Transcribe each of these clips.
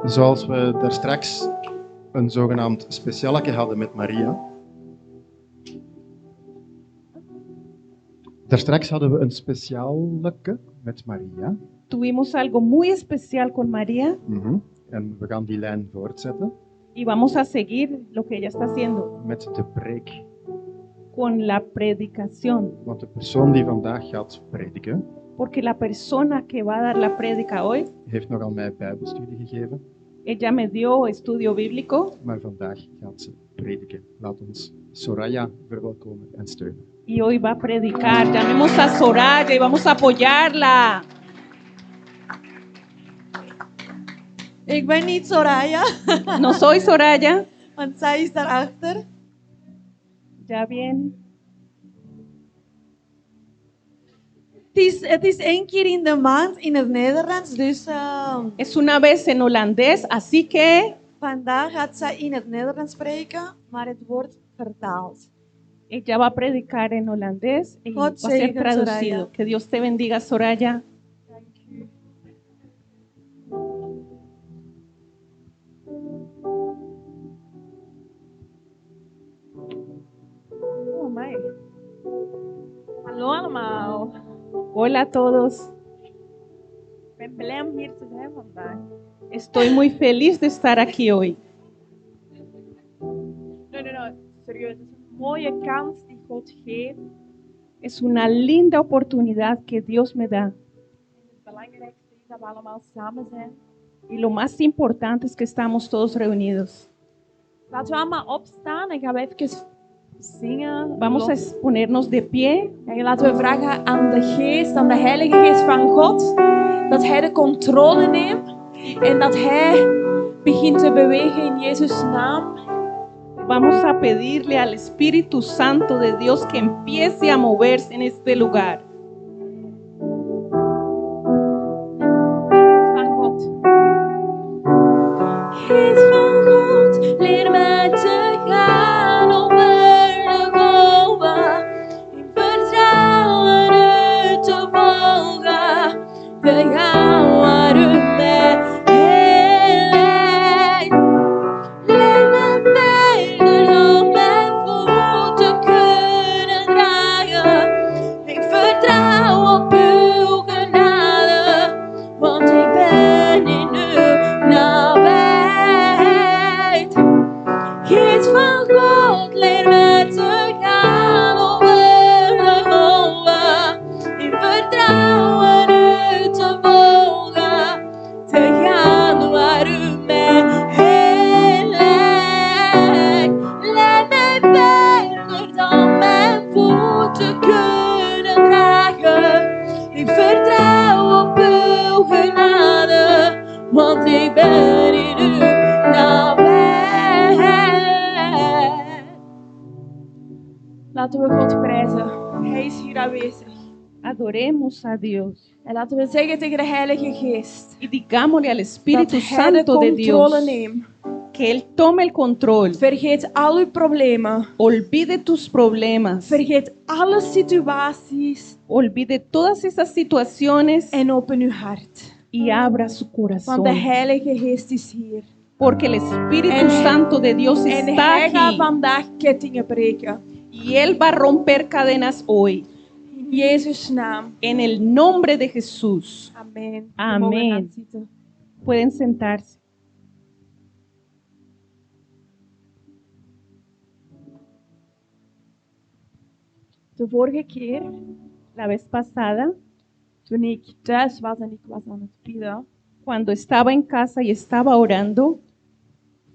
Zoals we daar straks een zogenaamd specialeke hadden met Maria. Daar straks hadden we een specialeke met Maria. Tuvimos algo muy especial con María En we gaan die lijn voortzetten y vamos a seguir lo que ella está haciendo met de preek. con la predicación. Want de persoon die vandaag gaat prediken, Porque la persona que va a dar la prédica hoy, heeft nogal mij bijbelstudie gegeven. ella me dio estudio bíblico Maar vandaag gaat ze prediken. Laat ons Soraya verwelkomen en steunen. y hoy va a predicar. Llamemos a Soraya y vamos a apoyarla. Ik ben niet Soraya, No soy Soraya. want zij is daarachter. Ya bien. Het is 1 keer in de maand in het Nederlands, dus Es una vez en holandés, así que vandaag gaat zij in het Nederlands spreken, maar het wordt vertaald. ella va a predicar en holandés y va a God ser zegen, traducido. Soraya. Que Dios te bendiga, Soraya. Oh my. Hallo allemaal. Hola a todos. Ik ben blij om hier te zijn vandaag. Estoy muy feliz de estar aquí hoy. Nee, serieus. Het is een mooie kans die God geeft. Es una linda oportunidad que Dios me da. En het belangrijkste is dat we allemaal samen zijn. Y lo más importante es que estamos todos reunidos. Laten we allemaal opstaan en gaan we even zingen. Vamos a ponernos de pie En laten we vragen aan de Geest, aan de Heilige Geest van God, dat Hij de controle neemt en dat Hij begint te bewegen in Jezus' naam. Vamos a pedirle al Espíritu Santo de Dios que empiece a moverse en este lugar. Van God. Geest van God, leer mij te gaan over de golven. In vertrouwen u te volgen. We gaan waar u mij heen leidt. Leid mij verder dan mijn voeten kunnen dragen. Ik vertrouw op uw genade, want ik ben in uw nabijheid. Geest van God, leer mij te gaan over de golven. In vertrouwen u te volgen, te gaan waar u mij heen leidt. Leid mij verder dan mijn voeten kunnen dragen. Ik vertrouw op uw genade, want ik ben in uw nabijheid. Laten we God prijzen. Hij is hier aanwezig. Adoremos a Dios En laten we zeggen tegen de Heilige Geest y digámosle al dat Espíritu Hij de Santo de controle Dios neemt. que Él tome el control. Vergeet al uw problemen. Olvide tus problemas. Vergeet alle situaties Olvide todas esas situaciones en open uw hart. y abra su Want corazón. de Heilige Geest is hier. Porque el Espíritu En- Santo de Dios En está Hij gaat aquí. vandaag kettingen breken. Y Él va a romper cadenas hoy. In Jezus' naam. En el nombre de Jesús. Amen. We Amen. mogen gaan zitten. Pueden sentarse. De vorige keer, La vez pasada, toen ik thuis was en ik was aan het bidden, cuando estaba en casa y estaba orando,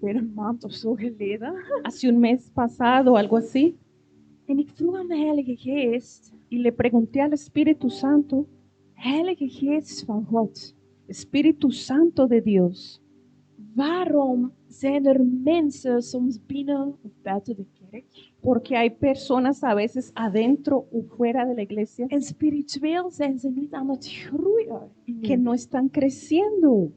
weer een maand of zo geleden, hace un mes pasado, algo así, en ik vroeg aan de Heilige Geest, y le pregunté al Espíritu Santo, Heilige Geest van God, Espíritu Santo de Dios, waarom zijn er mensen soms binnen of buiten de kerk porque hay personas a veces adentro o fuera de la iglesia en spiritueel zijn ze niet aan het groeien? que no están creciendo.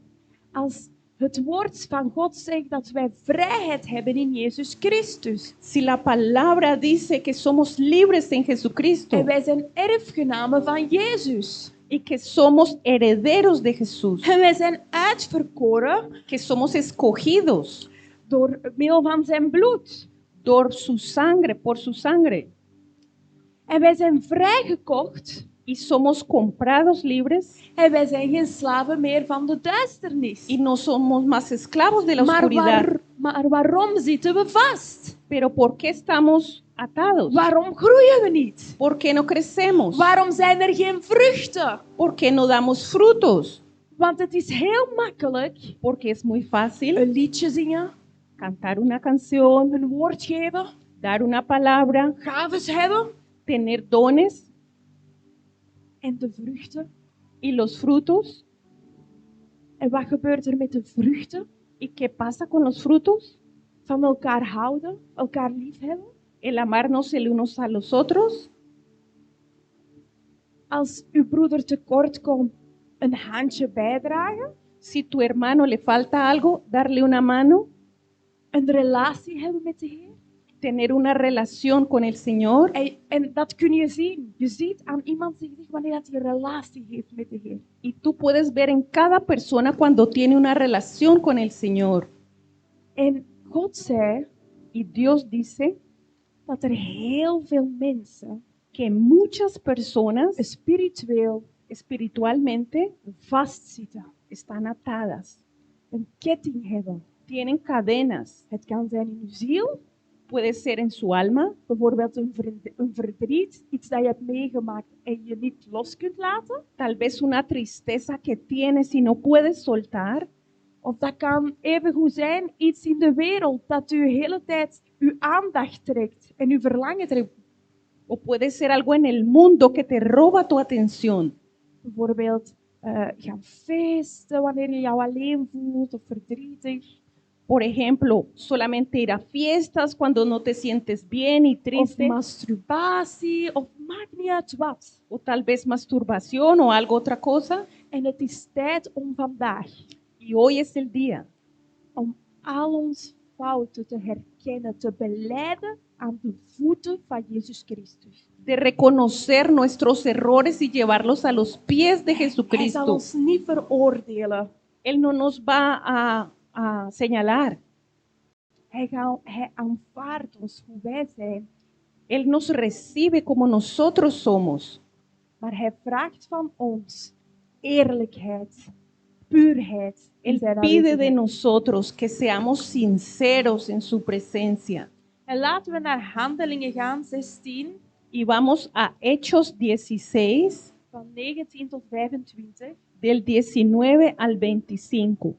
Als het woord van God zegt dat wij vrijheid hebben in Jezus Christus Si la palabra dice que somos libres en Jesucristo en wij zijn erfgenamen van Jezus, y que somos herederos de Jesús, En wij zijn uitverkoren que somos escogidos door middel van zijn bloed. por su sangre, En wij zijn vrijgekocht. y somos comprados libres En wij zijn geen slaven meer van de duisternis. y no somos más esclavos de la oscuridad. Maar waarom zitten we vast? Pero ¿por qué estamos atados? Waarom groeien we niet? ¿Por qué no crecemos? Waarom zijn er geen vruchten? ¿Por qué no damos frutos? Want het is heel makkelijk Porque es muy fácil een liedje zingen, cantar una canción, een woord geven, dar una palabra, gaves hebben. tener dones En de vruchten? y los frutos. En wat gebeurt er met de vruchten? ¿Y qué pasa con los frutos? Van elkaar houden, elkaar liefhebben. El amarnos el unos a los otros. Als uw broeder tekort komt, een handje bijdragen. Si tu hermano le falta algo, darle una mano. Een relatie hebben met de Heer. Tener una relación con el Señor. En dat kun je zien. Je ziet aan iemand zich wanneer hij een relatie heeft met de Heer. Y tú puedes ver en cada persona cuando tiene una relación con el Señor. En God zei Y Dios dice dat er heel veel mensen que muchas personas espiritualmente vastzitten. están atadas, Een ketting hebben. tienen cadenas. Het kan zijn in uw ziel. Puede ser en su alma, Bijvoorbeeld een verdriet. Iets dat je hebt meegemaakt en je niet los kunt laten. tal vez una tristeza que tienes y no puedes soltar. Of dat kan evengoed zijn iets in de wereld dat u de hele tijd uw aandacht trekt en uw verlangen trekt. O puede ser algo en el mundo que te roba tu atención. Bijvoorbeeld gaan feesten wanneer je jou alleen voelt of verdrietig. Por ejemplo, solamente ir a fiestas cuando no te sientes bien y Of triste. masturbatie, of maakt niet uit wat. O tal vez masturbación o algo otra cosa. En het is tijd om vandaag, Y hoy es el día om al onze fouten te herkennen, te belijden aan de voeten van Jezus Christus. de reconocer nuestros errores y llevarlos a los pies de Hij zal Jesucristo. ons niet veroordelen. Él no nos va a señalar. Hij aanvaardt ons hoe wij zijn. Él nos recibe como nosotros somos. Maar hij vraagt van ons eerlijkheid, puurheid. in Él zijn pide de aanwezigheid. nosotros que seamos sinceros en su presencia. En laten we naar Handelingen gaan, 16, Y vamos a Hechos 16, van 19 tot 25. del 19 al 25.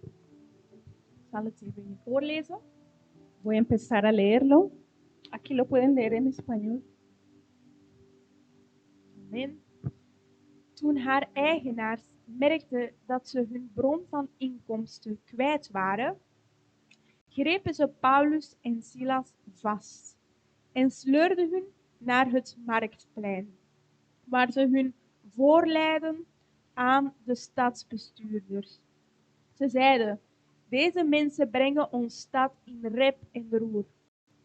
Ik zal het even voorlezen. Voy a empezar a leerlo. Aquí lo pueden leer en español. Amen. Toen haar eigenaars merkten dat ze hun bron van inkomsten kwijt waren, grepen ze Paulus en Silas vast en sleurden hun naar het marktplein, waar ze hun voorleidden aan de stadsbestuurders. Ze zeiden: deze mensen brengen ons stad in rep en roer.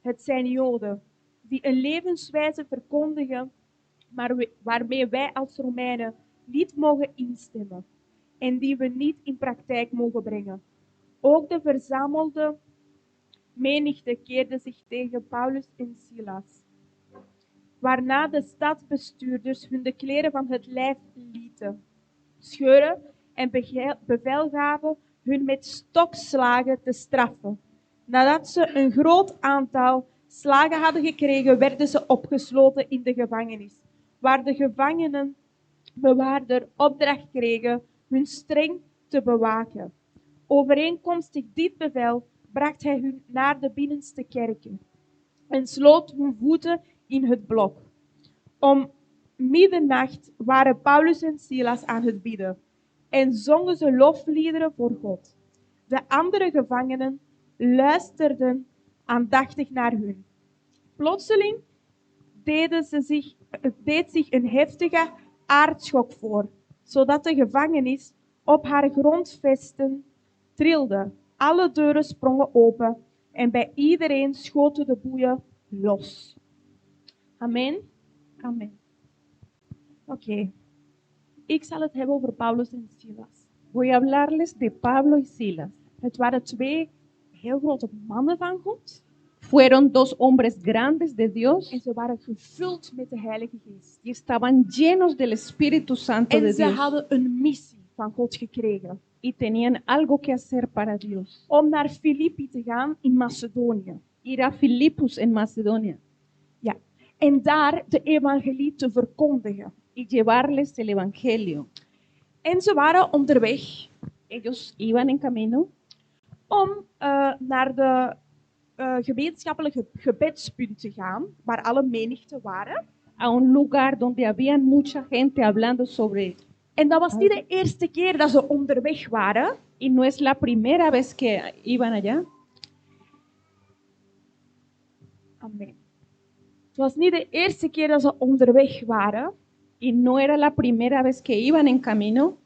Het zijn Joden die een levenswijze verkondigen waarmee wij als Romeinen niet mogen instemmen en die we niet in praktijk mogen brengen. Ook de verzamelde menigte keerde zich tegen Paulus en Silas, waarna de stadsbestuurders hun de kleren van het lijf lieten scheuren en bevel gaven hun met stokslagen te straffen. Nadat ze een groot aantal slagen hadden gekregen, werden ze opgesloten in de gevangenis, waar de gevangenenbewaarder opdracht kregen hun streng te bewaken. Overeenkomstig dit bevel bracht hij hun naar de binnenste kerken en sloot hun voeten in het blok. Om middernacht waren Paulus en Silas aan het bidden en zongen ze lofliederen voor God. De andere gevangenen luisterden aandachtig naar hun. Plotseling deed zich een heftige aardschok voor, zodat de gevangenis op haar grondvesten trilde. Alle deuren sprongen open en bij iedereen schoten de boeien los. Amen. Amén. Oké. Ik zal het hebben over Paulus en Silas. Voy a hablarles de Pablo y Silas. Het waren twee heel grote mannen van God. Fueron dos hombres grandes de Dios En ze waren gevuld met de Heilige Geest. y estaban llenos del Espíritu Santo de En ze Dios hadden een missie van God gekregen. y tenían algo que hacer para Dios. Om naar Filippi te gaan in Macedonië. Ir a Filipos en Macedonia Ja. En daar de evangelie te verkondigen. y llevarles el Evangelio. En ze waren onderweg Ellos iban en camino om naar de gemeenschappelijke gebedspunt te gaan, waar alle menigten waren. a un lugar donde había mucha gente hablando sobre. En dat was niet de eerste keer dat ze onderweg waren. Y no es la primera vez que iban allá. Amen. Het was niet de eerste keer dat ze onderweg waren. Y no era la primera vez que iban en camino.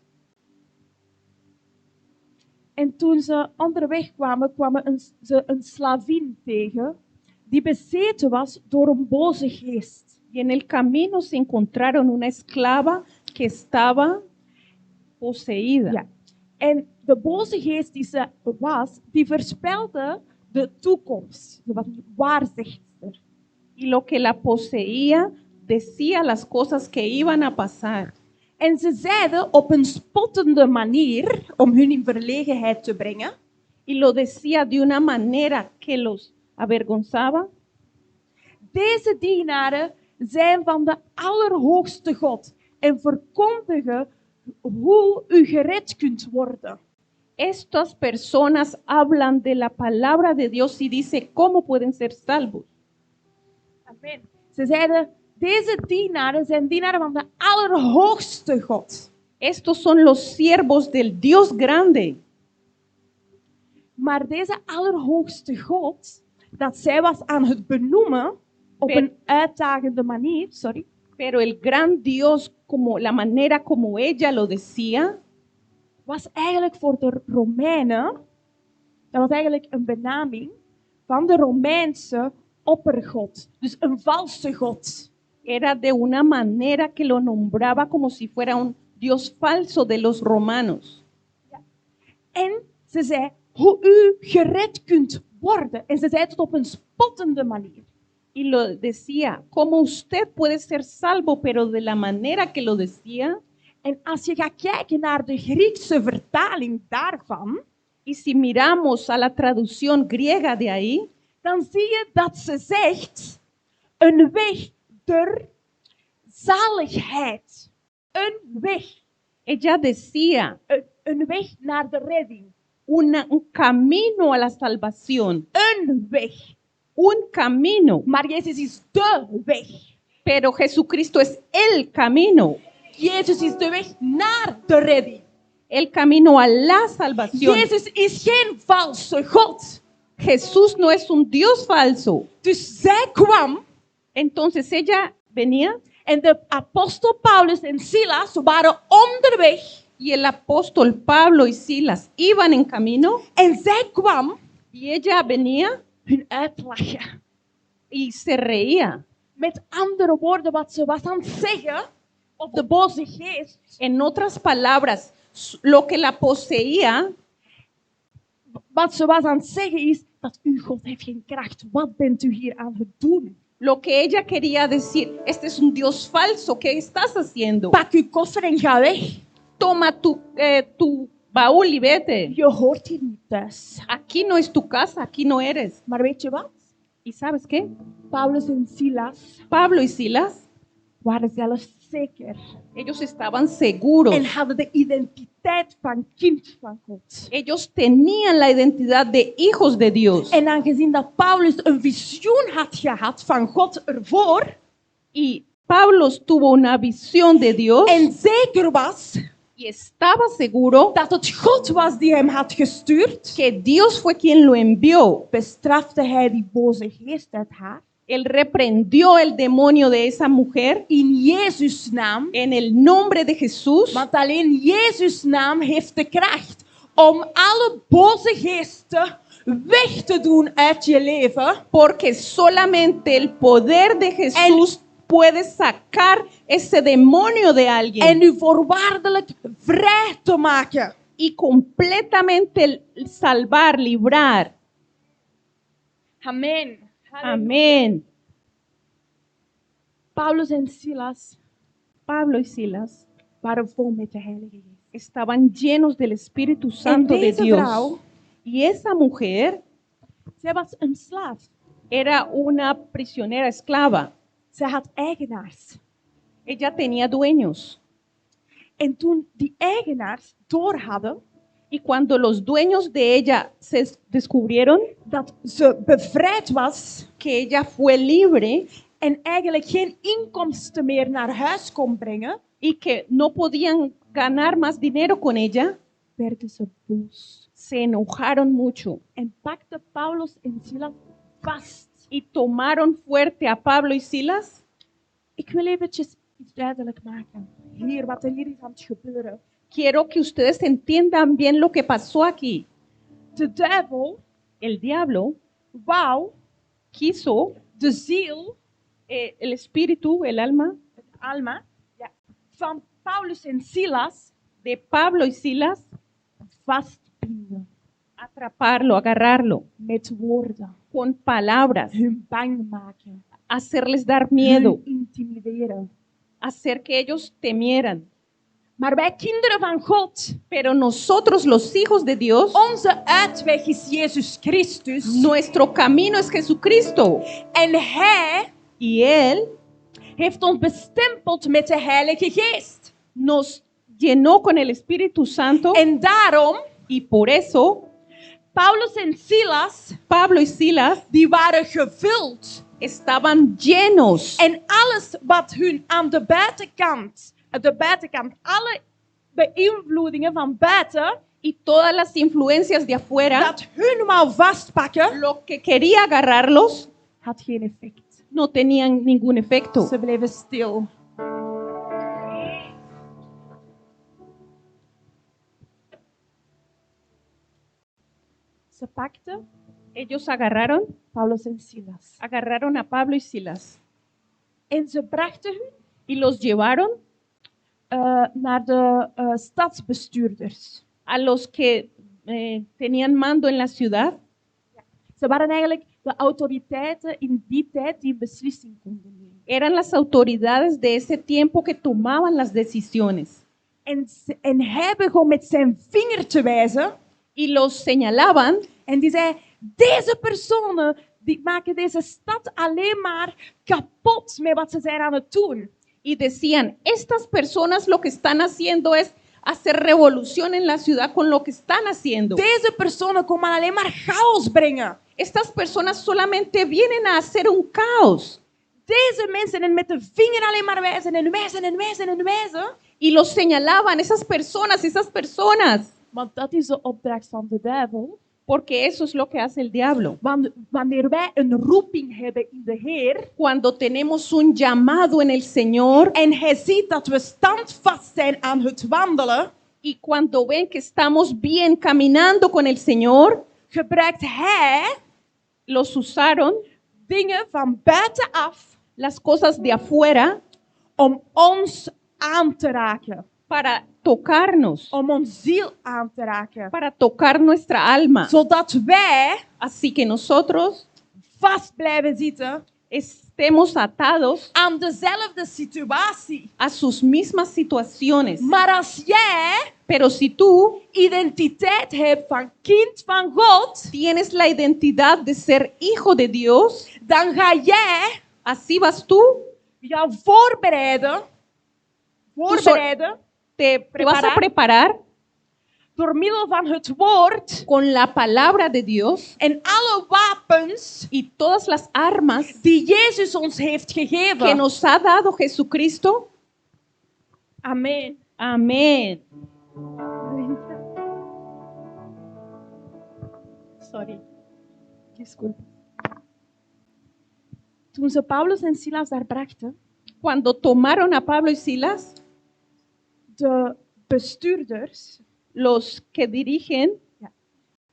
En toen ze onderweg kwamen, ze een slavin tegen die bezeten was door een boze geest. Y en el camino se encontraron una esclava que estaba poseída. Ja. En de boze geest die ze was, die voorspelde de toekomst. Ze was een waarzegster. Y lo que la poseía decía las cosas que iban a pasar. En ze zeiden op een spottende manier, om hun in verlegenheid te brengen, Y lo decía de una manera que los avergonzaba. deze dienaren zijn van de Allerhoogste God en verkondigen hoe u gered kunt worden. Estas personas hablan de la palabra de Dios y dice cómo pueden ser salvos. Amen. Ze zeiden, deze dienaren zijn dienaren van de Allerhoogste God. Estos son los siervos del Dios grande. Maar deze Allerhoogste God, dat zij was aan het benoemen op Ben- een uitdagende manier, Pero el gran Dios, como la manera como ella lo decía, was eigenlijk voor de Romeinen, dat was eigenlijk een benaming van de Romeinse oppergod. Dus een valse god. era de una manera que lo nombraba como si fuera un Dios falso de los romanos. En ze zei hoe u gered kunt worden. En ze zei het op een spottende manier. Y lo decía, como usted puede ser salvo, pero de la manera que lo decía. En als je gaat kijken naar de Griekse vertaling daarvan, Y si miramos a la traducción griega de ahí, dan zie je dat ze zegt een weg der zaligheid. Een weg. ella decía Een weg naar de redding. un camino a la salvación, Een weg. un camino. Maar Jezus is de weg. Pero Jesucristo es el camino, Jezus is de weg naar de redding. el camino a la salvación. Jezus is geen valse God. Jesús no es un Dios falso. Dus zij kwam Entonces ella venía en de apostel Paulus en Silas waren onderweg. y el apóstol Pablo y Silas iban en camino En zij kwam y ella venía hun uitlachen. y se reía. Met andere woorden, wat ze was aan het zeggen op de boze geest, En otras palabras, lo que la poseía wat ze was aan het zeggen is dat uw God heeft geen kracht. Wat bent u hier aan het doen? lo que ella quería decir, este es un Dios falso, ¿qué estás haciendo? Pak uw koffer en ga weg. Toma tu baúl y vete. Je hoort hier niet thuis. Aquí no es tu casa, aquí no eres. Maar weet je wat? ¿Y sabes qué? Paulus en Silas Pablo y Silas, waren zelfzeker ellos estaban seguros. en hadden de identiteit van kind van God. Ellos tenían la identidad de hijos de Dios. En aangezien dat Paulus een visioen had gehad van God ervoor Y Pablo tuvo una visión de Dios en zeker was y estaba seguro dat het God was die hem had gestuurd, que Dios fue quien lo envió. bestrafte hij die boze geest uit haar. Él reprendió el demonio de esa mujer in Jezus' naam. en el nombre de Jesús, Want alleen Jezus' naam heeft de kracht om alle boze geesten weg te doen uit je leven. porque solamente el poder de Jesús puede sacar ese demonio de alguien En u voorwaardelijk vrij te maken. y completamente salvar, librar. Amen. Amén. Paulus en Silas Pablo y Silas waren vol met de Heilige Geest. estaban llenos del Espíritu Santo de deze Dios. vrouw, Y esa mujer zij was een slaaf. era una prisionera esclava. Zij had eigenaars. Ella tenía dueños. En toen die eigenaars doorhadden Y cuando los dueños de ella se descubrieron dat ze bevrijd was que ella fue libre en eigenlijk geen inkomsten meer naar huis kon brengen, y que no podían ganar más dinero con ella, werden ze boos. se enojaron mucho En pakte Paulus en Silas vast. y tomaron fuerte a Pablo y Silas. Ik wil eventjes iets duidelijk maken. Hier, wat er hier is aan het gebeuren. Quiero que ustedes entiendan bien lo que pasó aquí. De duivel El diablo wou quiso, de ziel, el espíritu, el alma het alma, ja, van Paulus en Silas de Pablo y Silas, vastbinden. atraparlo, agarrarlo Met woorden. con palabras, Hun bang maken. hacerles dar miedo, Hun intimideren. hacer que ellos temieran. Maar wij kinderen van God, Pero nosotros, los hijos de Dios, onze uitweg is Jezus Christus. nuestro camino es Jesucristo. En Hij Y Él heeft ons bestempeld met de Heilige Geest. nos llenó con el Espíritu Santo. En daarom, Y por eso, Paulus en Silas, Pablo y Silas die waren gevuld. estaban llenos. En alles wat hun aan de buitenkant, alle beïnvloedingen van buiten, Y todas las influencias de afuera, dat hun wou vastpakken, lo que quería agarrarlos, had geen effect. no tenían ningún efecto. Ze bleven stil. Ze pakten Ellos agarraron Paulus en Silas. a Pablo y Silas En ze brachten hun y los llevaron naar de stadsbestuurders. a los que tenían mando en la ciudad. Ze waren eigenlijk de autoriteiten in die tijd die een beslissing konden nemen. Eran las autoridades de ese tiempo que tomaban las decisiones En hij begon met zijn vinger te wijzen y los señalaban en die zei, deze personen die maken deze stad alleen maar kapot met wat ze zijn aan het doen. y decían, estas personas lo que están haciendo es hacer revolución en la ciudad con lo que están haciendo. Deze personen komen alleen maar chaos brengen. Estas personas solamente vienen a hacer un caos. Deze mensen en met de vinger alleen maar wijzen en wijzen en wijzen en wijzen. Y los señalaban, esas personas. Want dat is de opdracht van de duivel. Porque eso es lo que hace el diablo. Wanneer wij een roeping hebben in de Heer Cuando tenemos un llamado en el Señor en hij ziet dat we standvast zijn aan het wandelen, y cuando ven que estamos bien caminando con el Señor, gebruikt hij los usaron, dingen van buitenaf las cosas de afuera, om ons aan te raken. para tocarnos, Om ons ziel aan te raken. para tocar nuestra alma. Zodat wij Así que nosotros vast blijven zitten estemos atados aan dezelfde situatie. a sus mismas situaciones. Maar als jij Pero si tú identiteit hebt van kind van God, tienes la identidad de ser hijo de Dios, dan ga jij así vas tú, jou voorbereiden te vas a preparar door middel van het woord con la palabra de Dios en alle wapens y todas las armas die Jezus ons heeft que gegeven. nos ha dado Jesucristo. Amen. Amén. Sorry. Disculpa. Toen ze Paulus en Silas daar brachten, cuando tomaron a Pablo y Silas, de bestuurders los que dirigen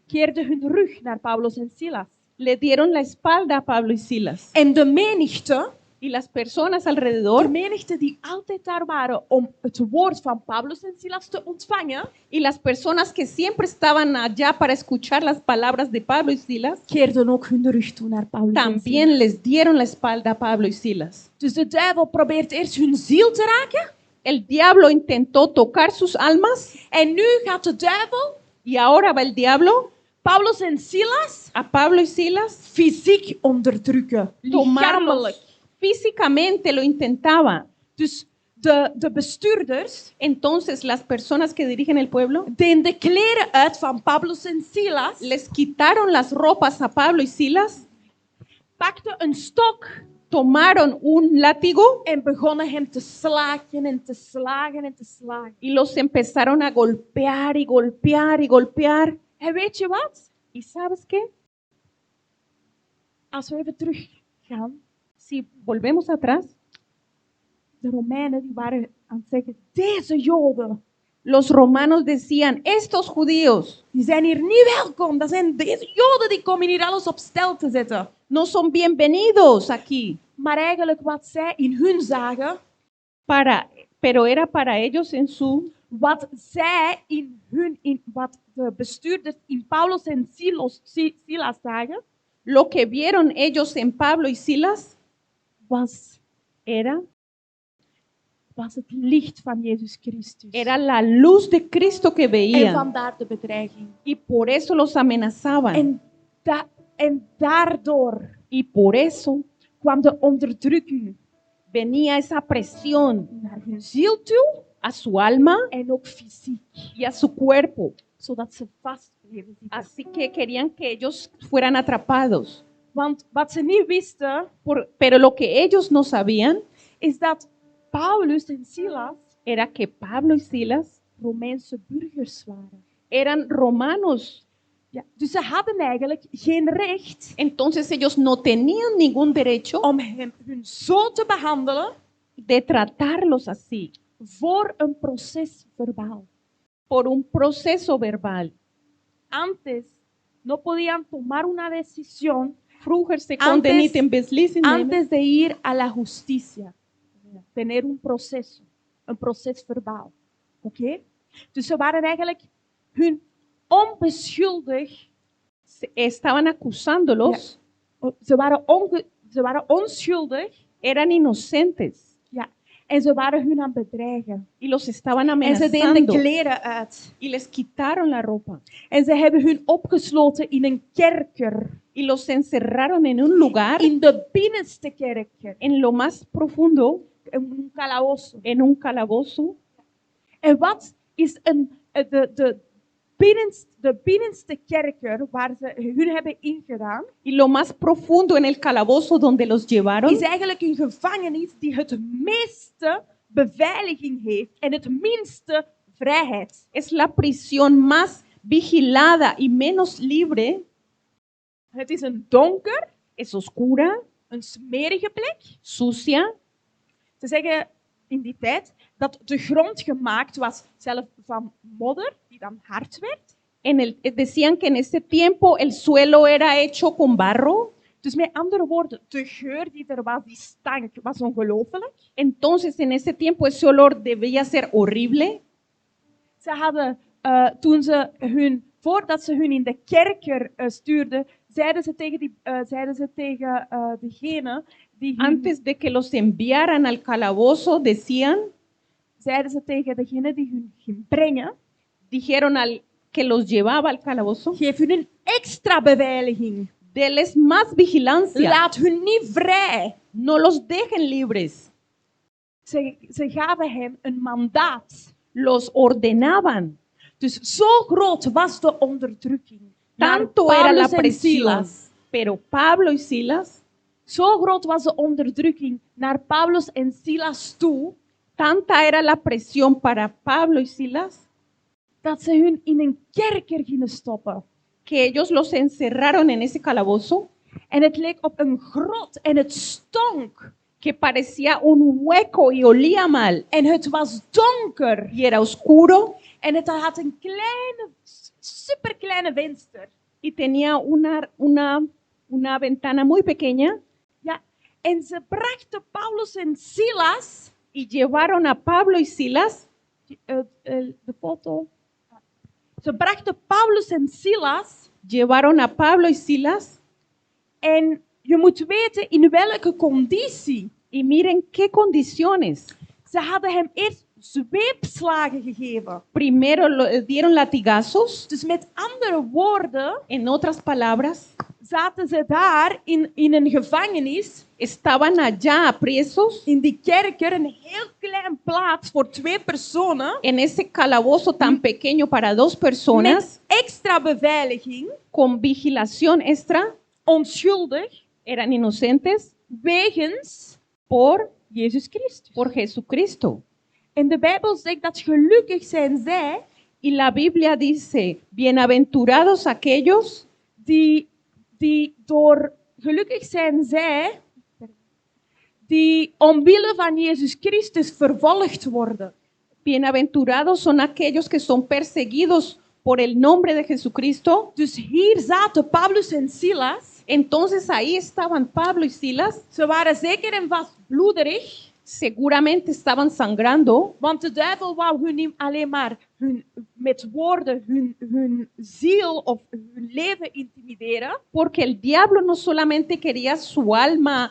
keerden hun rug naar Paulus en Silas. le dieron la espalda a Pablo y Silas. En de menigte, Y las personas de alrededor menigte die altijd daar waren om het woord van Paulus en Silas te ontvangen, y las personas que siempre estaban allá para escuchar las palabras de Pablo y Silas, keerden ook hun rug toe naar Paulus en Silas. también les dieron la espalda a Pablo y Silas. Dus de duivel probeert eerst hun ziel te raken. El diablo intentó tocar sus almas En nu gaat de duivel y ahora va el diablo Paulus en Silas a Pablo y Silas fysiek onderdrukken. tomarlos. Lichamelijk. Físicamente lo intentaba. Dus de bestuurders Entonces las personas que dirigen el pueblo deden de kleren uit van Paulus en Silas, les quitaron las ropas a Pablo y Silas, pakten een stok tomaron un látigo en begonnen hem te slagen en te slagen en te slagen. y los empezaron a golpear y golpear y golpear. En weet je wat? ¿Y sabes qué? Als we even teruggaan, Si volvemos atrás, de Romeinen die waren aan het zeggen, deze Joden, los romanos decían, estos judíos die zijn hier niet welkom. Dat zijn deze Joden, die komen hier alles op stel te zetten. no son bienvenidos aquí, Maar eigenlijk wat zij in hun zagen, pero era para ellos en su, wat zij wat de bestuurders in Paulus en Silas zagen, lo que vieron ellos en Pablo y Silas was era het licht van Jezus Christus. era la luz de Cristo que En veían vandaar de bedreiging. y por eso los amenazaban En daardoor y por eso kwam de onderdrukking venía esa presión naar hun ziel toe a su alma en ook fysiek, y a su cuerpo. zodat ze vast bleven zitten. Así que querían que ellos fueran atrapados. Want wat ze niet wisten, Pero lo que ellos no sabían is dat Paulus en Silas era que Pablo y Silas Romeinse burgers waren. eran romanos. Ja, dus ze hadden eigenlijk geen recht Entonces ellos no tenían ningún derecho om hun zo te behandelen de tratarlos así voor een proces verbaal. por un proceso verbal. Antes no podían tomar una decisión Vroeger se konden niet een beslissing nemen antes de ir a la justicia. Tener een proces verbaal. Oké? Dus ze waren eigenlijk hun onbeschuldigd. estaban acusándolos, Ze waren onschuldig. eran inocentes Ja. En ze waren hun aan het bedreigen. y los estaban En ze deden de amenazando kleren uit. y les quitaron la ropa En ze hebben hun opgesloten in een kerker. y los encerraron en un lugar, In de binnenste kerker. en lo más profundo, In een calabozo. en un calabozo. En wat is de binnenste kerker waar ze hun hebben ingedaan, Y lo más profundo en el calabozo donde los llevaron is eigenlijk een gevangenis die het meeste beveiliging heeft en het minste vrijheid. es la prisión más vigilada y menos libre. Het is een donker, Es oscura, een smerige plek. sucia. Ze zeggen in die tijd dat de grond gemaakt was zelf van modder, die dan hard werd. Decían que en ese tiempo el suelo era hecho con barro. Dus met andere woorden, de geur die er was, die stank, was ongelooflijk. Entonces en ese tiempo ese olor debía ser horrible. Ze hadden, voordat ze hun in de kerker stuurden, zeiden ze tegen degene die Antes de que los enviaran al calabozo, hun ging brengen, dijeron al que los llevaba al calabozo, geef hun een extra beveiliging. denles más vigilancia, Laat hun niet vrij. no los dejen libres. Ze gaven hem een mandaat. Los ordenaban. Dus zo groot was de onderdrukking. Tanto naar era la Paulus en presión. Silas. Pero Pablo y Silas, Zo groot was de onderdrukking naar Paulus en Silas toe, tanta era la presión para Pablo y Silas, dat ze hun in een kerker gingen stoppen. que ellos los encerraron en ese calabozo En het leek op een grot en het stonk. que parecía un hueco y olía mal. En het was donker. Y era oscuro En het had een kleine, superkleine venster. y tenía una ventana muy pequeña. Ja. En ze brachten Paulus en Silas. Y llevaron a Pablo y Silas. De foto. Ze brachten Paulus en Silas. Llevaron a Pablo y Silas. En je moet weten in welke conditie. Y miren qué condiciones. Ze hadden hem eerst zweepslagen gegeven. Primero dieron latigazos. Dus met andere woorden, En otras palabras, zaten ze daar in een gevangenis, estaban allá presos in die kerker, een heel klein plaats voor 2 personen, en ese calabozo tan pequeño para 2 personas, met extra beveiliging, con vigilación extra. onschuldig, Eran inocentes wegens por Jezus Christus. Jesucristo. En de Bijbel zegt dat gelukkig zijn zij Y la Biblia dice, bienaventurados aquellos die door, gelukkig zijn zij die omwille van Jezus Christus vervolgd worden. bienaventurados son aquellos que son perseguidos por el nombre de Jesucristo. Dus hier zaten Paulus en Silas. Entonces ahí estaban Pablo y Silas. Ze waren zeker en vast bloederig, Seguramente estaban sangrando, want de duivel wou hun niet alleen maar met woorden hun ziel of hun leven intimideren, porque el diablo no solamente quería su alma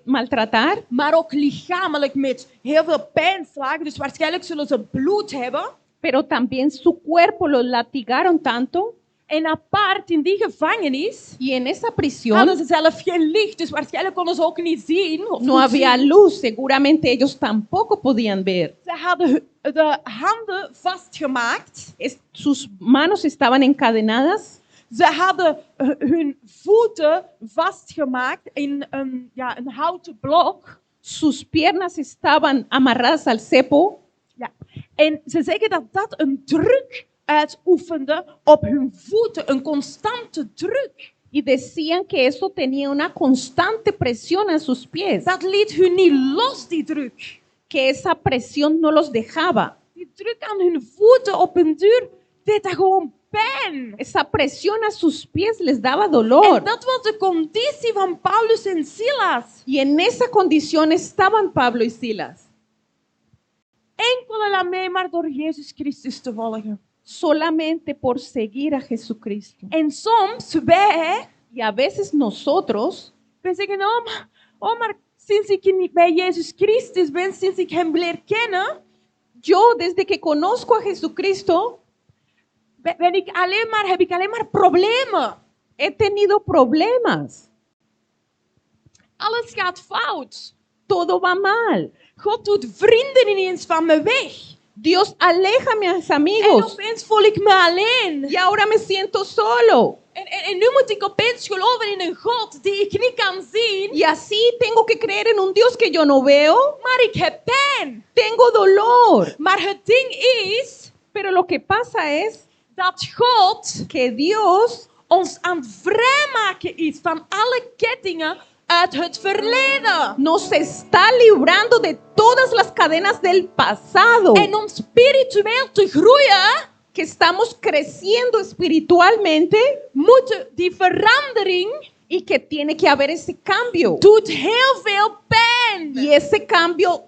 maltratar, maar ook lichamelijk met heel veel pijnslagen. Dus waarschijnlijk zullen ze bloed hebben. pero también su cuerpo los latigaron tanto. En apart in die gevangenis Y en esa prisión hadden ze zelf geen licht, dus waarschijnlijk konden ze ook niet zien. Of no goed había zien. luz, seguramente ellos tampoco podían ver. Ze hadden de handen vastgemaakt. Sus manos estaban encadenadas, Ze hadden hun voeten vastgemaakt in een houten blok. sus piernas estaban amarradas al cepo. Ja. En ze zeggen dat dat een druk uitoefende op hun voeten, een constante druk. Y decían que eso tenía una constante presión en sus pies, Dat liet hun niet los, die druk. que esa presión no los dejaba. Die druk aan hun voeten op een duur deed dat gewoon pijn. Esa presión a sus pies les daba dolor. En dat was de conditie van Paulus en Silas. Y en esa condición estaban Pablo y Silas, Enkel en alleen maar door Jezus Christus te volgen. solamente por seguir a Jesucristo. En soms, wij Y a veces nosotros zeggen, maar sinds ik bij Jezus Christus ben, sinds ik hem leer kennen, yo desde que conozco a Jesucristo heb ik alleen maar problemen. he tenido problemas. Alles gaat fout. Todo va mal. God doet vrienden ineens van me weg. Dios aleja a mis En amigos. opeens voel ik me alleen. Y ahora me siento solo. En nu moet ik opeens geloven in een God die ik niet kan zien. Y así tengo que creer en un Dios que yo no veo. Maar ik heb pijn. Tengo dolor. Maar het ding is Pero lo que pasa es dat God que Dios ons aan het vrijmaken is van alle kettingen uit het verleden. nos está librando de todas las cadenas del pasado. En om spiritueel te groeien, Que estamos creciendo espiritualmente moet die verandering y que tiene que haber ese cambio. doet heel veel pijn. Y ese cambio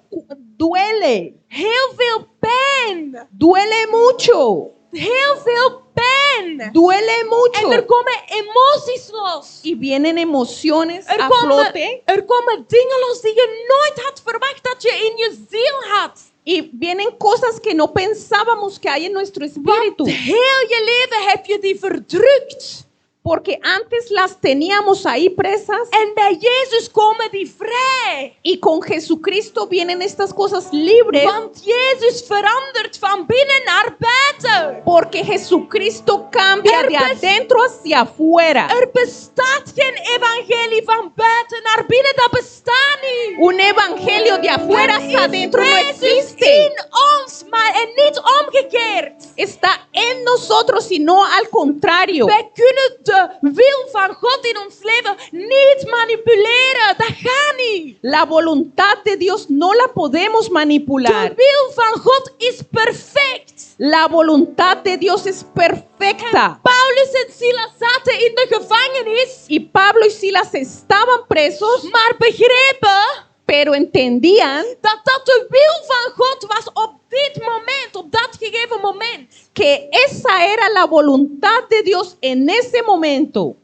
duele. Heel veel pijn. Duele mucho. Heel veel pijn. Duele En mucho. er komen emoties los. Y vienen emociones a Er flote. komen dingen los die je nooit had verwacht dat je in je ziel had. Y vienen cosas que no pensábamos que hay en nuestro espíritu. Want heel je leven heb je die verdrukt. Porque antes las teníamos ahí presas. En bij Jezus komen die vrij. Y con Jesucristo vienen estas cosas libres. Want Jezus verandert van binnen naar buiten. Porque Jesucristo cambia de adentro hacia afuera. Er bestaat geen evangelie van buiten naar binnen, dat bestaat niet. Un evangelio de afuera hacia adentro no Jezus existe. in ons, maar en niet omgekeerd. Está en nosotros y no al contrario. Wij kunnen de de wil van God in ons leven niet manipuleren. Dat gaat niet. La voluntad de Dios no la podemos De manipular. wil van God is perfect. La voluntad de Dios es perfecta. Paulus en Silas zaten in de gevangenis, Y Pablo y Silas estaban presos, maar begrepen pero entendían dat dat de wil van God was op dit moment, op dat gegeven moment. que esa era la voluntad de Dios en ese momento.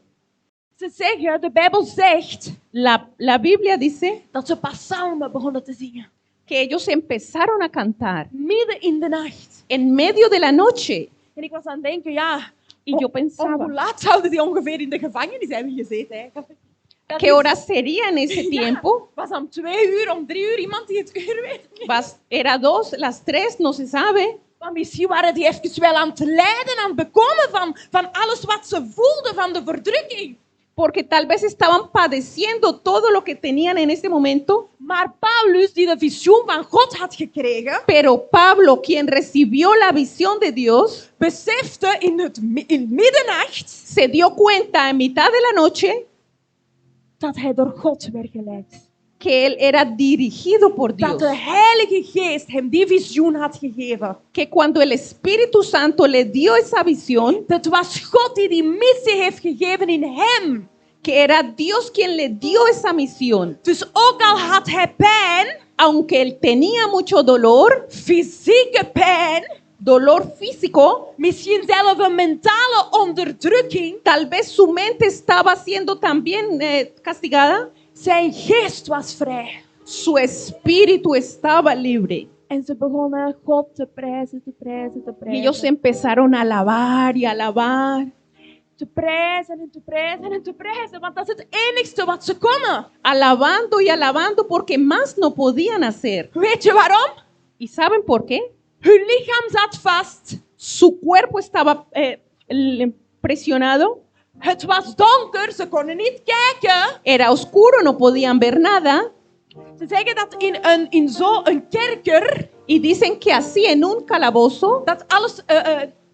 Ze zeggen, de Bijbel zegt, La Biblia dice dat ze pas psalmen begonnen te zingen. que ellos empezaron a cantar Midden in de nacht. en medio de la noche. En ik was aan het denken, ja, Y yo om pensaba, hoe laat zouden die ongeveer in de gevangenis hebben gezeten eigenlijk? Dat ¿qué is- hora sería en ese tiempo? was om 2 uur, om 3 uur, iemand die het uur weet niet. Era 2, las 3, no se sabe. Maar misschien waren die even wel aan het lijden, aan het bekomen van alles wat ze voelden, van de verdrukking. Porque tal vez estaban padeciendo todo lo que tenían en ese momento. Maar Paulus, die de visioen van God had gekregen, Pero Pablo, quien recibió la visión de Dios, besefte in middernacht se dio cuenta en mitad de la noche dat hij door God werd geleid. que él era dirigido por Dat Dios. de Heilige Geest hem die visioen had gegeven. Que cuando el Espíritu Santo le dio esa visión, Het was God die die missie heeft gegeven in hem. que era Dios quien le dio esa misión. Dus ook al had hij pijn, Aunque él tenía mucho dolor, fysieke pijn, dolor físico, misschien zelfs een mentale onderdrukking, tal vez su mente estaba siendo también castigada, zijn geest was vrij. su espíritu estaba libre. En ze begonnen God te prijzen, te prijzen, te Y ellos prijzen. empezaron a alabar y a alabar, Te prijzen en te prijzen en te prijzen, want dat is het enigste wat ze konden. alabando y alabando porque más no podían hacer. Weet je waarom? ¿Y saben por qué? Hun lichaam zat vast. Su cuerpo estaba presionado, Het was donker, ze konden niet kijken. era oscuro, no podían ver nada. Ze zeggen dat in zo'n kerker, Y dicen que así en un calabozo, dat alles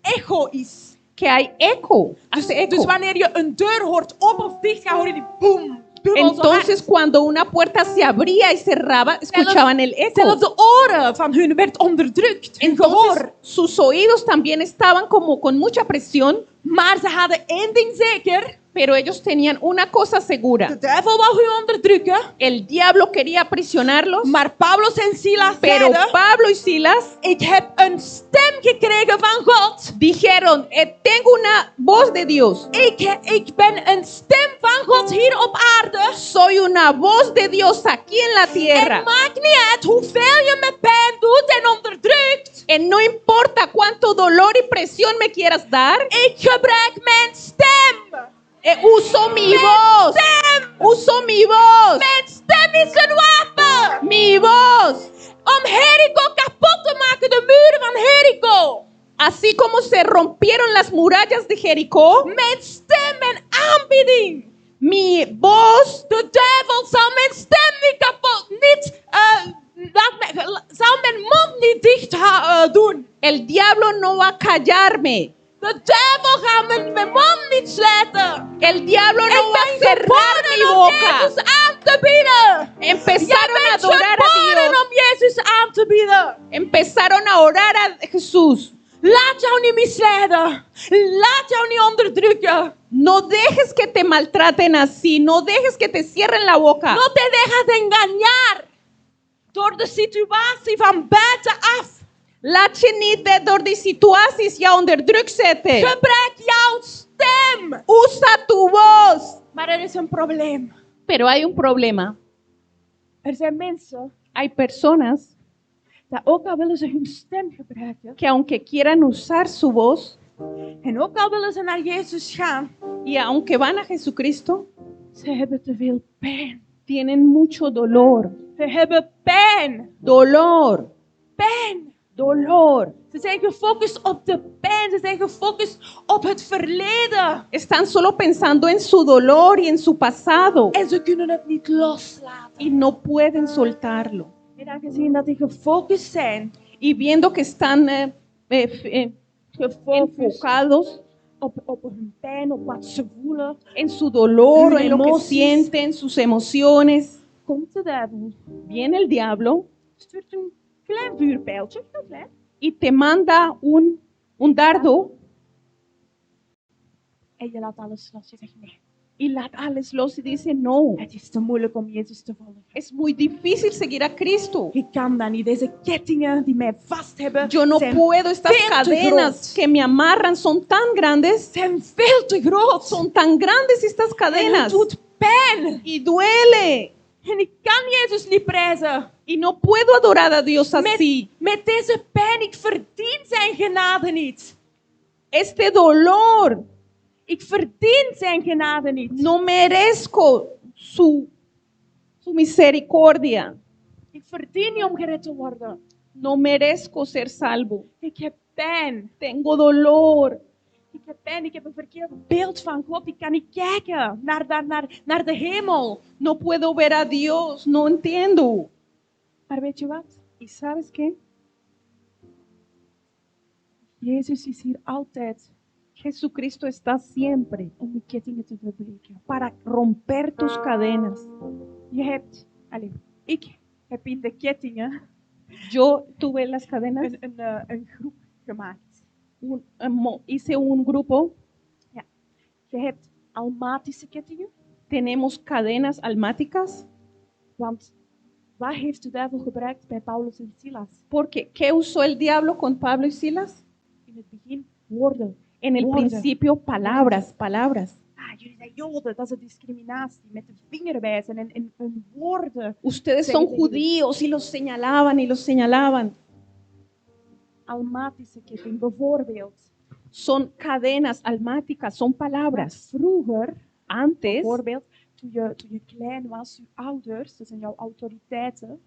echo is. que hay eco, hace eco. Dus wanneer je een deur hoort open of dicht gaan, hoor je die boom. dubbel zo hard. Entonces cuando una puerta se abría y cerraba, escuchaban el Zelfs eco. de oren van hun werd onderdrukt. Hun Entonces gehoor. sus oídos también estaban como con mucha presión, Maar ze hadden één ding zeker. pero ellos tenían una cosa De segura. duivel wou hun onderdrukken. El diablo quería aprisionarlos, Maar Paulus en Silas pero zeiden, Pablo y Silas ik heb een stem gekregen van God. dijeron, tengo una voz de Dios, Ik ben een stem van God hier op aarde. soy una voz de Dios aquí en la Het tierra. maakt niet uit hoeveel je me pijn doet en onderdrukt. Y no importa cuánto dolor y presión me quieras dar, Ik gebruik mijn stem. uso mi voz, Stem. uso mi voz, Mijn stem is een wapen. mi voz. Om Jericho kapot te maken, de muren van Jericho. Así como se rompieron las murallas de Jericó, Mijn stem, mijn aanbidding. mi voz, De duivel zal mijn stem niet kapot, zal mijn mond niet dicht doen. el diablo no va a callarme, De duivel gaat mijn mond niet sluiten. el diablo Ik no va a ben cerrar mi geboren om boca. Jezus aan te bieden. Jij Empezaron a bent adorar a geboren Dios, om Jezus aan te bieden. empezaron a orar a Jesús. Laat jou niet misleiden. Laat jou niet onderdrukken. No dejes que te maltraten así, no dejes que te cierren la boca. No te dejas engañar door de situatie van buitenaf. Laat je niet door die situaties jou onder druk zetten. Gebruik jouw stem. Usa tu voz. Maar er is een probleem. Pero hay un problema. Er zijn mensen Hay personas dat ook al willen ze hun stem gebruiken. que aunque quieran usar su voz En ook al willen ze naar Jezus gaan. y aunque van a Jesucristo, Ze hebben te veel pijn. tienen mucho dolor. Ze hebben pijn. Dolor. Pijn. Dolor. Ze zijn gefocust op de pijn. Ze zijn gefocust op het verleden. Están solo pensando en su dolor y en su pasado En ze kunnen het niet loslaten. y no pueden soltarlo. En aangezien dat die gefocust zijn, Y viendo que están enfocados, op hun pijn, op wat ze voelen, en su dolor, Hun en lo que emoties. sienten, sus emociones. komt de duivel. Viene el diablo Stuurt een klein vuurpijltje, heel klein. y te manda un dardo En je laat alles los. Je zegt nee, y laat alles los y dice, no, het is te moeilijk om Jezus te volgen. es muy difícil seguir a Cristo. Ik kan dat niet. Deze kettingen die mij vast hebben, Yo no zijn, puedo, estas veel te cadenas groot. que me amarran son tan grandes, zijn veel te groot. son tan grandes estas En het cadenas doet pijn. y duele. En ik kan Jezus niet prijzen. Y no puedo adorar a Dios Met, así. met deze pijn, ik verdien zijn genade niet. Este dolor, Ik verdien zijn genade niet. no merezco su misericordia. Ik verdien niet om gered te worden. No merezco ser salvo. Ik heb pijn. Tengo dolor. Ik heb pijn. Ik heb een verkeerd beeld van God. Ik kan niet kijken naar de hemel. No puedo ver a Dios. No entiendo. Maar weet je wat? ¿Y sabes qué? Jezus is hier altijd Jesucristo está siempre om de kettingen te verbreken. para romper tus cadenas. Je hebt, ik heb in de kettingen Yo tuve las cadenas, een groep gemaakt. hice un grupo. Je hebt almatische kettingen. Tenemos cadenas almáticas. Want wat heeft de duivel gebruikt bij Paulus en Silas? Porque, ¿qué usó el diablo con Pablo y Silas? In het begin woorden. En el Woorden. principio, palabras. Jullie zijn Joden, dat is een discriminatie. Met de vinger wijzen en woorden. Ustedes son judíos y los señalaban. Almatische ketting, bijvoorbeeld. Son cadenas almáticas, son palabras. Vroeger, Antes, bijvoorbeeld, toen je klein was, je ouders, dat zijn jouw autoriteiten,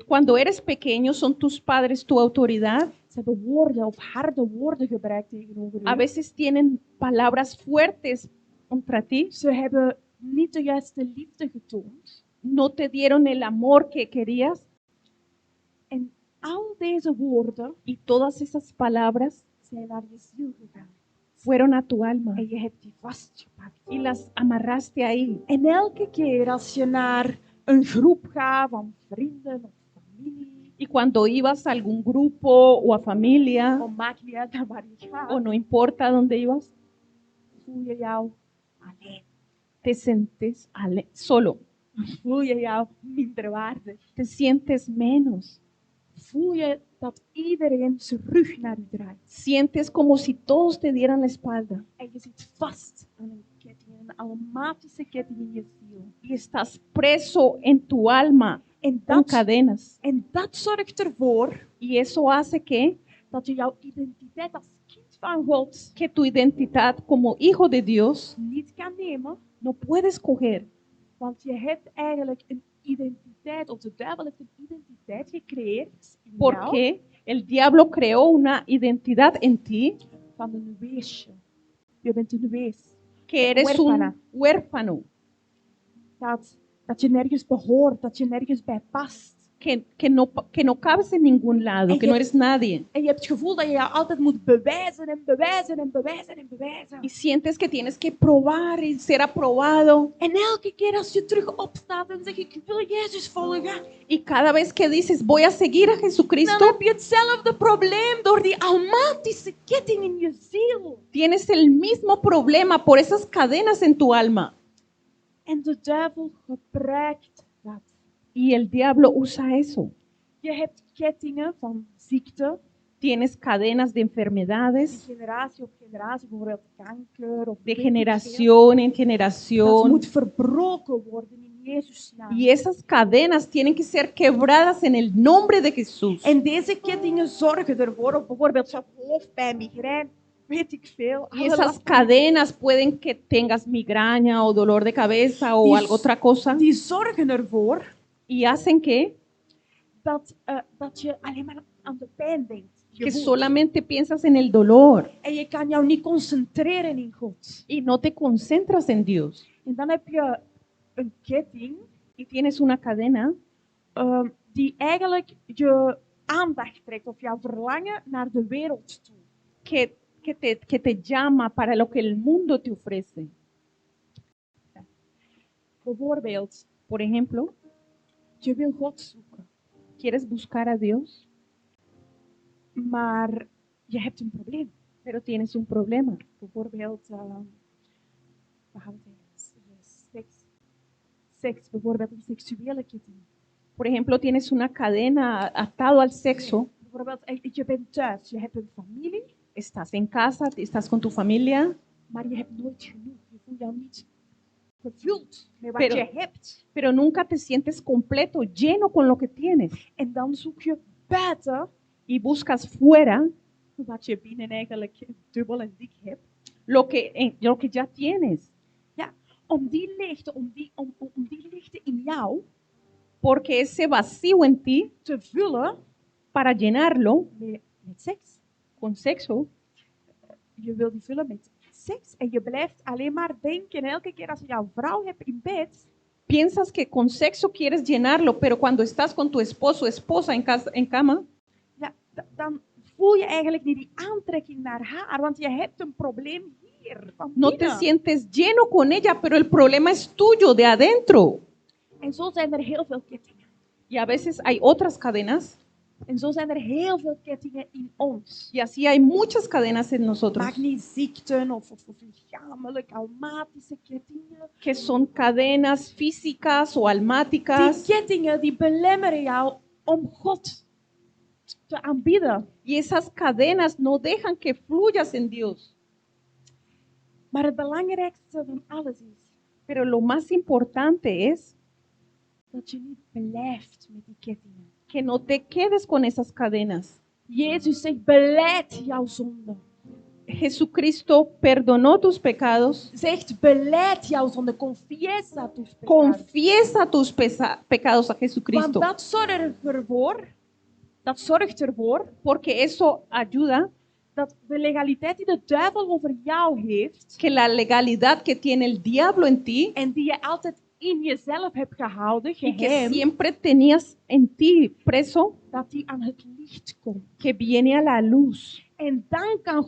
cuando eres pequeño, son tus padres tu autoridad. ze hebben woorden of harde woorden gebruikt tegenover A je. veces tienen palabras fuertes contra ti. Ze hebben niet de juiste liefde getoond. No te dieron el amor que querías. En al deze woorden Y todas esas palabras zijn naar je ziel gegaan. fueron a tu alma. En je hebt die vastgepakt. Y las amarraste ahí. En elke keer als je naar een groep gaat van vrienden of familie, Y cuando ibas a algún grupo o a familia, of maakt niet uit naar waar je gaat, o no importa a dónde ibas, voel je jou alleen. te sientes solo. Voel je jou minderwaardig. Te sientes menos. Voel je dat iedereen zijn rug naar je draait. Sientes como si todos te dieran la espalda. En je zit vast aan een ketting, een almatische ketting in je ziel. Y estás preso en tu alma En con dat, cadenas. en dat zorgt ervoor Y eso hace dat je jouw identiteit als kind van God que tu identidad como hijo de Dios niet kan nemen. no puedes coger. Want je hebt eigenlijk een identiteit, of de duivel heeft een identiteit gecreëerd in jou Porque el diablo creó una identidad en ti van een weesje. Je bent een wees. que eres Huérfana. un huérfano, Dat je nergens behoort, dat je nergens bij past. que no cabes en ningún lado, En que je- no eres nadie. En je hebt het gevoel dat je jou altijd moet bewijzen en bewijzen en bewijzen en bewijzen. Y sientes que tienes que probar y ser aprobado. En elke keer als je terug opstaat en zegt ik wil Jezus volgen, Y cada vez que dices voy a seguir a dan Jesucristo, heb je hetzelfde probleem door die almatische ketting in je ziel. tienes el mismo problema por esas cadenas en tu alma. En de duivel gebruikt dat. Y el diablo usa eso. Je hebt kettingen van ziekte, Tienes cadenas de enfermedades, generatie op generatie, bijvoorbeeld kanker of de weet ik generación en veel. Dat generación. moet verbroken worden in Jezus' naam. Y esas cadenas tienen que ser quebradas en el nombre de Jesús. En deze kettingen zorgen ervoor, of bijvoorbeeld zo'n hoofdpijn, migraine, weet ik veel. Y esas cadenas pueden que tengas migraña o dolor de cabeza o algo otra cosa. Die zorgen ervoor Y hacen que dat je alleen maar aan de pijn denkt. Je que voelt. solamente piensas en el dolor En je kan jou niet concentreren in God. y no te concentras en Dios. En dan heb je een ketting Y tienes una cadena die eigenlijk je aandacht trekt of jouw verlangen naar de wereld toe. que que te llama para lo que el mundo te ofrece. Bijvoorbeeld, Por ejemplo, je wil God zoeken, quieres buscar a Dios, maar je hebt een probleem. pero tienes un problema. Bijvoorbeeld, wat gaan we zeggen? Seks, bijvoorbeeld een seksuele ketting. Por ejemplo, tienes una cadena atado al sexo, Bijvoorbeeld, je bent thuis, je hebt een familie, estás en casa, estás con tu familia, maar je hebt nooit genoeg. Je voelt jou niet gevuld met wat Pero- je hebt. pero nunca te sientes completo, lleno con lo que tienes. En dan zoek je buiten Y buscas fuera wat je binnen eigenlijk dubbel en dik hebt. lo que ya tienes. Ja, om die leegte, om die leegte in jou Porque ese vacío en ti, te vullen para llenarlo met seks. con sexo, Je wil die vullen met seks en je blijft alleen maar denken elke keer als je jouw vrouw hebt in bed. piensas que con sexo quieres llenarlo, pero cuando estás con tu esposo o esposa en cama, Ja, dan voel je eigenlijk niet die aantrekking naar haar, want je hebt een probleem hier. Van no te binnen. sientes lleno con ella, pero el problema es tuyo, de adentro. En zo zijn er heel veel kettingen. Y a veces hay otras cadenas, En zo zijn er heel veel kettingen in ons. y así hay muchas cadenas en nosotros, Maak niet ziekten of lichamelijk, almatische kettingen. que son cadenas físicas o Die almáticas, kettingen die belemmeren jou om God te aanbidden. y esas cadenas no dejan que fluyas en Dios. Maar het belangrijkste van alles is Pero lo más importante es dat je niet blijft met die kettingen. que no te quedes con esas cadenas. Jezus zegt, belijd jouw zonde. Jesucristo perdonó tus pecados. Zegt, belijd jouw zonde. Confiesa tus pecados. Confiesa tus pecados a Want Jesucristo, dat zorgt ervoor porque eso ayuda dat de legaliteit die de duivel over jou heeft que la legalidad que tiene el diablo en ti en die je altijd in jezelf hebt gehouden, y que geheim, siempre tenías en ti preso, dat die aan het licht komt. que viene a la luz. En dan kan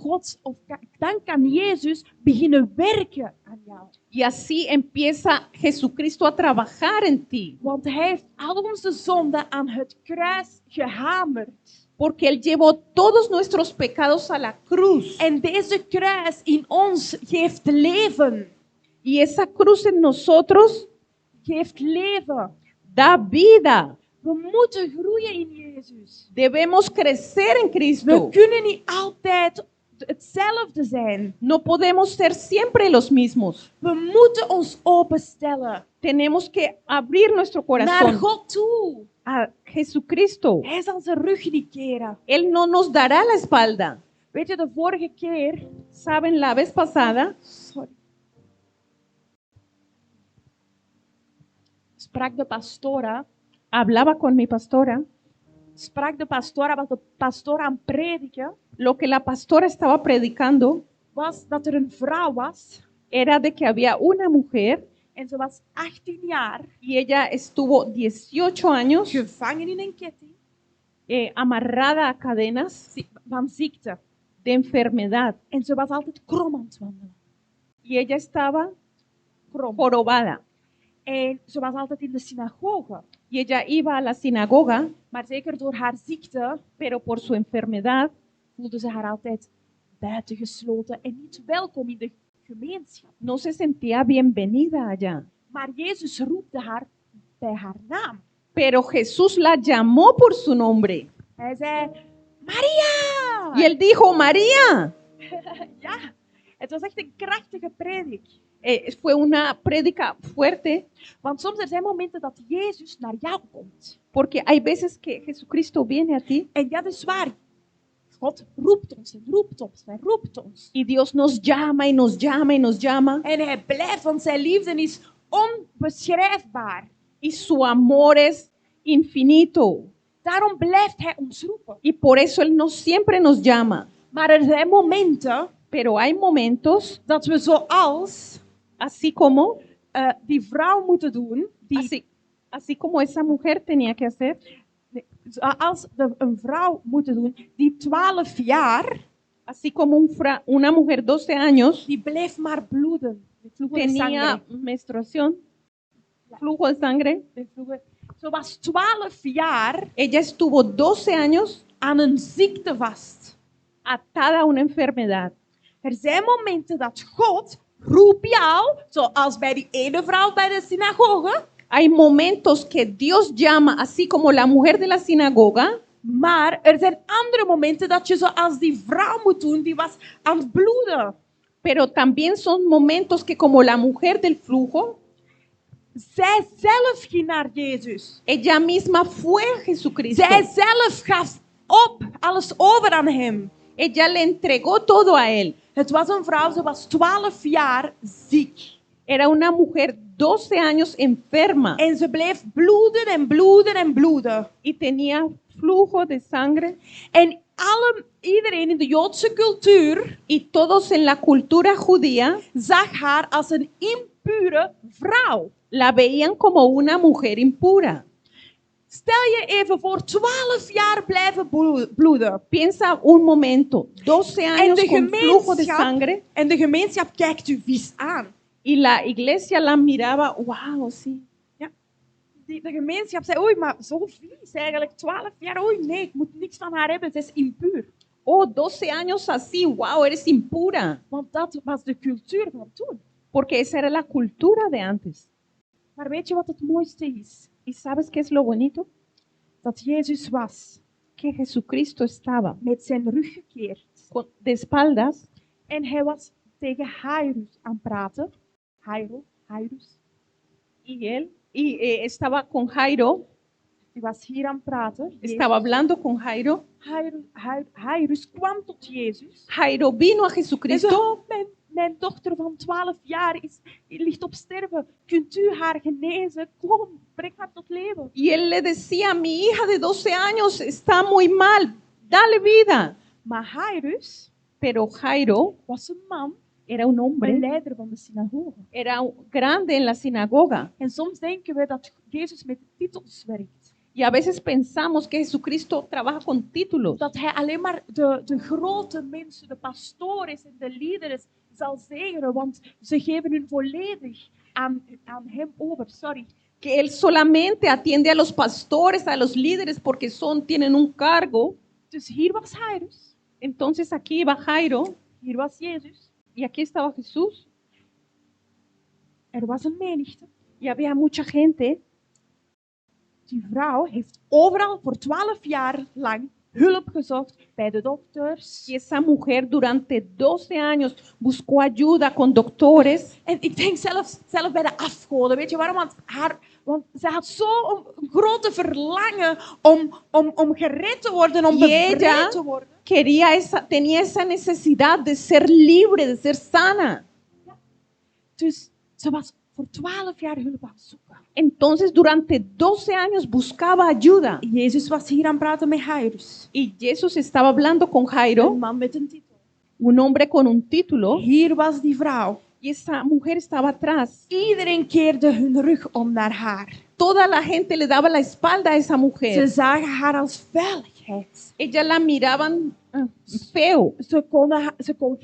dan kan Jezus beginnen werken aan jou. Y así empieza Jesucristo a trabajar en ti, Want hij heeft al onze zonden aan het kruis gehamerd. porque Él llevó todos nuestros pecados a la cruz. En deze kruis in ons geeft leven. Y esa cruz en nosotros Geeft leven. da vida. We moeten groeien in Jezus. Debemos crecer en We Cristo. kunnen niet altijd hetzelfde zijn. No podemos ser siempre los mismos. We moeten ons openstellen Tenemos que abrir nuestro naar corazón God toe. a Jesucristo. Hij zal zijn rug niet keren. Él no nos dará la espalda. Weet je, de vorige keer... Saben, la vez pasada Sorry. Sprak de pastora... hablaba con mi pastora. was de pastoor aan het prediken, Lo que la pastora estaba predicando was dat er een vrouw was era de que había una mujer en ze was 18 jaar y ella estuvo 18 años gevangen in een ketting amarrada a cadenas van ziekte. de enfermedad En ze was altijd krom aan het wandelen. y ella estaba Krom. jorobada En ze was altijd in de synagoge. y ella iba a la sinagoga, Maar zeker door haar ziekte pero por su enfermedad voelde ze haar altijd buitengesloten en niet welkom in de gemeenschap. no se sentía bienvenida allá. Maar Jezus roepte haar bij haar naam. Pero Jesús la llamó por su nombre Hij zei, Maria! y él dijo, María. Ja, het was echt een krachtige predik. Fue una prédica fuerte Want soms er zijn momenten dat Jezus naar jou komt. porque hay veces que Jesucristo viene a ti En dat is waar. God roept ons en roept ons en roept ons. y Dios nos llama y nos llama y nos llama En hij blijft, want zijn liefde is onbeschrijfbaar. y su amor es infinito Daarom blijft hij ons roepen. y por eso Él no siempre nos llama. Maar er zijn momenten Pero hay momentos, dat we zoals así como, die vrouw moeten doen. así como esa mujer tenía que hacer, Zoals een vrouw moeten doen die 12 jaar Así como una mujer 12 años die bleef maar bloeden. De flujo de tenía sangre. menstruación, flujo de sangre. De flujo. Ze was 12 jaar Ella estuvo 12 años aan een ziekte vast. atada a una enfermedad. Er zijn momenten dat God roept jou, zoals bij die ene vrouw bij de synagoge. Hay momentos que Dios llama, así como la mujer de la sinagoga, Maar er zijn andere momenten dat je zoals die vrouw moet doen, die was aan het bloeden. pero también son momentos que como la mujer del flujo, Zij zelf ging naar Jezus. ella misma fue a Jesucristo. Zij zelf gaf op, alles over aan hem. Ella le entregó todo a él. Het was een vrouw, ze was 12 jaar ziek. Era una mujer 12 años enferma En ze bleef bloeden en bloeden en bloeden. y tenía flujo de sangre. En iedereen in de Joodse cultuur Y todos en la cultura judía zag haar als een impure vrouw. la veían como una mujer impura. Stel je even voor 12 jaar blijven bloeden. Piensa un momento, 12 años de con flujo de gemeenschap- sangre En de gemeenschap kijkt u vies aan. y la iglesia la miraba, wow, sí. De gemeenschap zei, oei, maar zo vies eigenlijk. 12 jaar, oei, nee, ik moet niks van haar hebben. Ze is impuur. Oh, 12 años así, wow, eres impura. Want dat was de cultuur van toen. Porque esa era la cultura de antes. Maar weet je wat het mooiste is? ¿Y sabes qué es lo bonito? Dat Jezus was Que Jesucristo estaba met zijn rug gekeerd. de espaldas En hij was tegen Jairus aan het praten. Jairus. estaba con Jairo, Die was hier aan het praten. estaba hablando con Jairo. Jairus kwam tot Jezus. Jairo vino a En zei, Jesucristo oh, mijn dochter van 12 jaar ligt op sterven. Kunt u haar genezen? Kom, breng haar tot leven. y él le decía, mi hija de 12 años está muy mal, dale vida. Maar Jairus Pero Jairo was een man, era un een hombre, leider van de synagoge. era grande en la sinagoga. En soms denken we dat Jezus met titels werkt. Y a veces pensamos que Jesucristo trabaja con títulos, Dat hij alleen maar de grote mensen, de pastoren en de leiders zal zegenen, want ze geven hun volledig aan hem over. Sorry. que él solamente atiende a los pastores, a los líderes, porque tienen un cargo. Dus hier was Jairus, Entonces aquí iba Jairo hier was Jezus, y aquí estaba Jesús er was een menigte. y había mucha gente. Die vrouw heeft overal voor 12 jaar lang hulp gezocht bij de dokters. Y esa mujer durante 12 años buscó ayuda con doctores. En ik denk zelf bij de afgoden. Weet je waarom? Want ze had zo'n grote verlangen om gered te worden, om Y bevrijd ella te worden. tenía esa necesidad de ser libre, de ser sana. Dus ze was voor 12 jaar hulp aan het zoeken. Entonces durante 12 años buscaba ayuda. Jezus was hier aan het praten met Jairus. Y Jesús estaba hablando con Jairo, Een man met een titel. un hombre con un título, Hier was die vrouw. y esa mujer estaba atrás. Iedereen keerde hun rug om naar haar. Toda la gente le daba la espalda a esa Ze mujer. zagen haar als veiligheid. Ella la miraban feo. Ze kon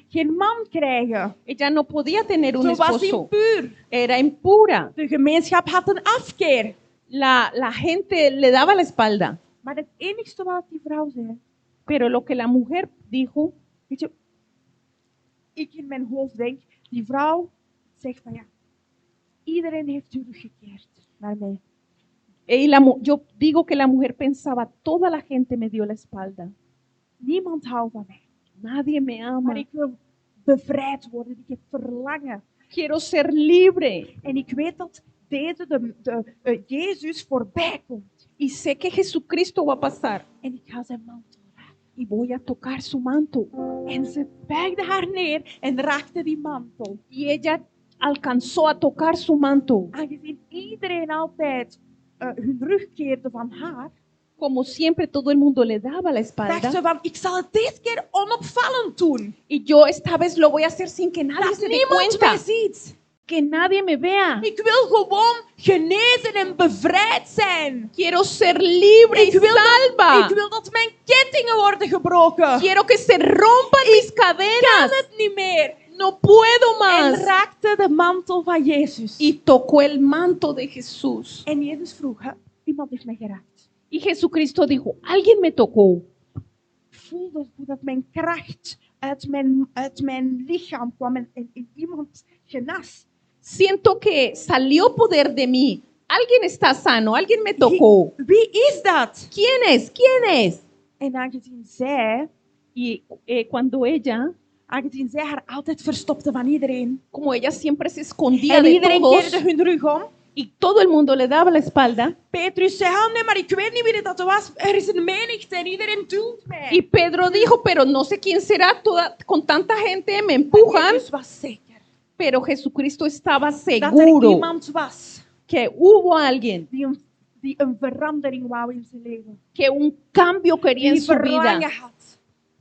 geen man krijgen. Ella no podía tener un Ze was esposo. impuur. Era impura. De gemeenschap had een afkeer. La gente le daba la espalda. Maar het enigste wat die vrouw zei, Pero lo que la mujer dijo, weet je, ik in mijn hoofd denk, die vrouw zegt van ja, iedereen heeft hun rug gekeerd naar mij. yo digo que la mujer pensaba, toda la gente me dio la espalda. Niemand houdt van mij. Nadie me ama. Maar ik wil bevrijd worden. Ik heb verlangen. Quiero ser libre. En ik weet dat deze Jezus voorbij komt. Y sé que Jesucristo va a pasar. En ik ga zijn mantel raken. Y voy a tocar su manto. En ze buigde haar neer en raakte die mantel. Y ella alcanzó a tocar su manto. Aangezien iedereen altijd hun rug keerde van haar, Como siempre todo el mundo le daba la dacht espalda. ze van, ik zal het deze keer onopvallend doen. Y yo esta vez lo voy a hacer sin que nadie Dat se dé niemand mij cuenta. ziet. Que nadie me vea. Ik wil gewoon genezen en bevrijd zijn. Quiero ser libre y Ik salva. wil dat mijn kettingen worden gebroken. Quiero que se rompan mis Kan cadenas. het niet meer. No puedo En más. raakte de mantel van Jezus. Y tocó el manto de Jesús. En Jezus vroeg, iemand heeft mij geraakt. Y Jesucristo dijo, alguien me tocó. Ik voelde hoe dat mijn kracht uit mijn lichaam kwam en iemand genas. Siento que salió poder de mí. Alguien está sano, alguien me tocó. Wie is dat? ¿Quién es? ¿Quién es? En aangezien zij Aangezien zij haar altijd verstopte van iedereen. como ella siempre se escondía En de iedereen todos keerde hun rug om. y todo el mundo le daba la espalda. Petrus zei, nee, maar ik weet niet wie dat was. Er is een menigte en iedereen duwt mij. Y Pedro dijo, pero no sé quién será, con tanta gente me empujan. Jezus was zeker Pero Jesucristo estaba dat er seguro iemand was que hubo alguien die een verandering wou in zijn leven. que un cambio quería en Die su verlangen vida, had.